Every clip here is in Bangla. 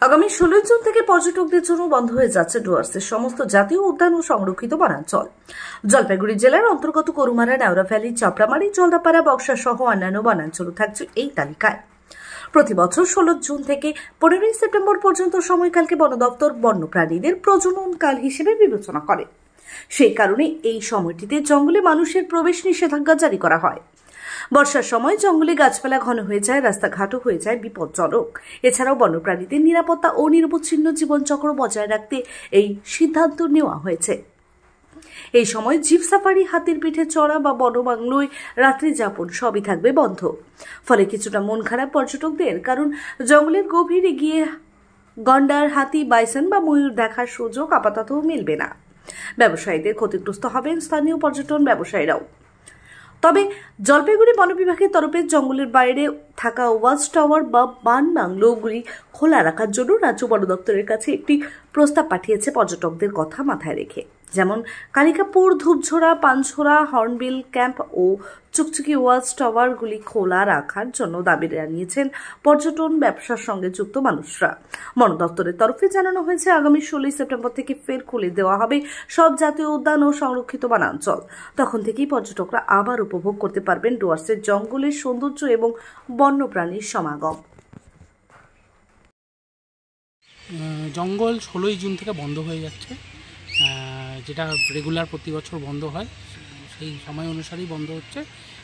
আগামী 16 জুন থেকে পর্যটকদের জন্য বন্ধ হয়ে যাচ্ছে ডুয়ার্সের সমস্ত জাতীয় উদ্যান ও সংরক্ষিত বনাঞ্চল। জলপাইগুড়ি জেলার অন্তর্গত করুমারা, নেওড়া ভ্যালি, চাপড়ামারি, জলদাপাড়া, বক্সা সহ অন্যান্য বনাঞ্চল থাকছে এই তালিকায়। প্রতি বছর 16 জুন থেকে 15 সেপ্টেম্বর পর্যন্ত সময়কালকে বন দপ্তর বন্যপ্রাণীদের প্রজনন কাল হিসেবে বিবেচনা করে। সেই কারণে এই সময়টিতে জঙ্গলে মানুষের প্রবেশ নিষেধাজ্ঞা জারি করা হয়। বর্ষার সময় জঙ্গলে গাছপালা ঘন হয়ে যায়, রাস্তাঘাটও হয়ে যায় বিপজ্জনক। এছাড়াও বন্যপ্রাণীদের নিরাপত্তা ও নিরবচ্ছিন্ন জীবনচক্র বজায় রাখতে এই সিদ্ধান্ত নেওয়া হয়েছে। এই সময় জিপ সাফারি, হাতির পিঠে চড়া বা বনবাংলোয় রাত্রি যাপন সবই থাকবে বন্ধ। ফলে কিছুটা মন খারাপ পর্যটকদের, কারণ জঙ্গলের গভীরে গিয়ে গন্ডার, হাতি, বাইসন বা ময়ূর দেখার সুযোগ আপাতত মিলবে না। ব্যবসায়ীদের ক্ষতিগ্রস্ত হবেন স্থানীয় পর্যটন ব্যবসায়ীরাও। তবে জলপাইগুড়ি বন বিভাগের তরফে জঙ্গলের বাইরে থাকা ওয়াচ টাওয়ার বা বান বাংলোগুলি খোলা রাখার জন্য রাজ্য বন দপ্তরের কাছে একটি প্রস্তাব পাঠিয়েছে পর্যটকদের কথা মাথায় রেখে। যেমন কালিকাপুর, ধূপঝোড়া, পানঝোড়া, হর্নবিল ক্যাম্প ও চুকচুকি ওয়াচ টাওয়ারগুলি খোলা রাখার জন্য দাবি জানিয়েছেন পর্যটন ব্যবসার সঙ্গে যুক্ত মানুষরা। বন দপ্তরের তরফে জানানো হয়েছে, আগামী 16 সেপ্টেম্বর থেকে ফের খুলে দেওয়া হবে সব জাতীয় উদ্যান ও সংরক্ষিত বনাঞ্চল। তখন থেকেই পর্যটকরা আবার উপভোগ করতে পারবেন ডুয়ার্সের জঙ্গলের সৌন্দর্য এবং বন্যপ্রাণীর সমাগম। জঙ্গল 16 জুন থেকে বন্ধ হয়ে যাচ্ছে, যেটা রেগুলার প্রতি বছর বন্ধ হয়, সেই সময় অনুসারেই বন্ধ হচ্ছে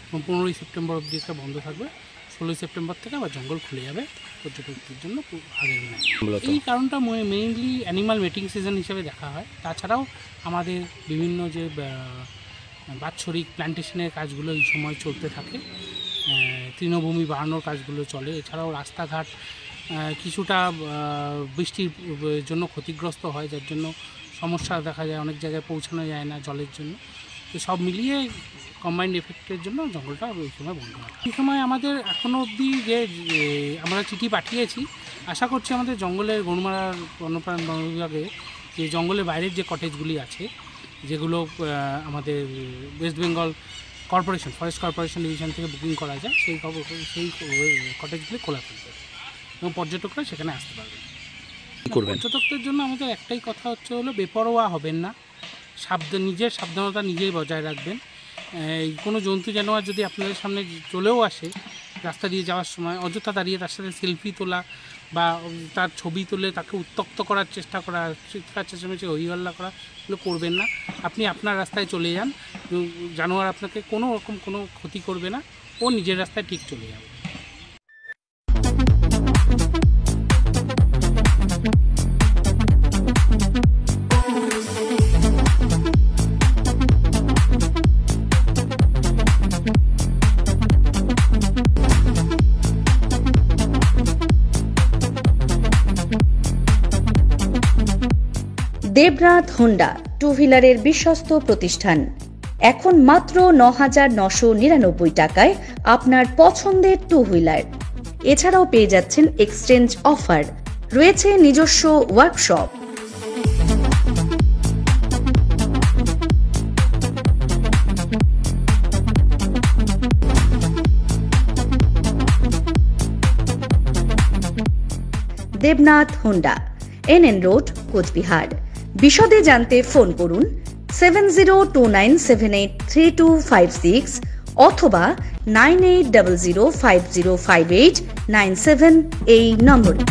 এবং 15 সেপ্টেম্বর অবধি বন্ধ থাকবে। 16 সেপ্টেম্বর থেকে আবার জঙ্গল খুলে যাবে পর্যটকদের জন্য আগের দিনে। এই কারণটা মেইনলি অ্যানিমাল মেটিং সিজন হিসেবে দেখা হয়। তাছাড়াও আমাদের বিভিন্ন যে বাৎসরিক প্ল্যান্টেশনের কাজগুলো এই সময় চলতে থাকে, তৃণভূমি বাড়ানোর কাজগুলো চলে। এছাড়াও রাস্তাঘাট কিছুটা বৃষ্টির জন্য ক্ষতিগ্রস্ত হয়, যার জন্য সমস্যা দেখা যায়, অনেক জায়গায় পৌঁছানো যায় না জলের জন্য। তো সব মিলিয়ে কম্বাইন্ড এফেক্টের জন্য জঙ্গলটা ওই সময় বন্ধ হয়। এই সময় আমাদের এখনও অবধি যে আমরা চিঠি পাঠিয়েছি, আশা করছি আমাদের জঙ্গলের গরুমারার বন্যপ্রাণ বন বিভাগে যে জঙ্গলের বাইরের যে কটেজগুলি আছে, যেগুলো আমাদের West Bengal corporation, forest corporation division থেকে বুকিং করা যায়, সেই কটেজগুলি খোলা থাকবে এবং পর্যটকরা সেখানে আসতে পারবে। পর্যটকদের জন্য আমাদের একটাই কথা হলো বেপরোয়া হবেন না, নিজের সাবধানতা নিজেই বজায় রাখবেন। কোনো জন্তু জানোয়ার যদি আপনাদের সামনে চলেও আসে রাস্তা দিয়ে যাওয়ার সময়, অযথা দাঁড়িয়ে তার সাথে সেলফি তোলা বা তার ছবি তুলে তাকে উত্ত্যক্ত করার চেষ্টা করা, চিৎকার চেঁচামেচি হইহল্লা করা, এগুলো করবেন না। আপনি আপনার রাস্তায় চলে যান, জানোয়ার আপনাকে কোনো রকম কোনো ক্ষতি করবে না, ও নিজের রাস্তায় ঠিক চলে যাবে। দেবরাত হোন্ডা টু হুইলারের বিশ্বস্ত প্রতিষ্ঠান। এখন মাত্র 9,999 টাকায় আপনার পছন্দের টু হুইলার। এছাড়াও পেয়ে যাচ্ছেন এক্সচেঞ্জ অফার, রয়েছে নিজস্ব workshop. Debnath Honda, NN road, Cooch Behar. বিশদে জানতে ফোন করুন 7029783256 অথবা 9800505897 এই নম্বরে।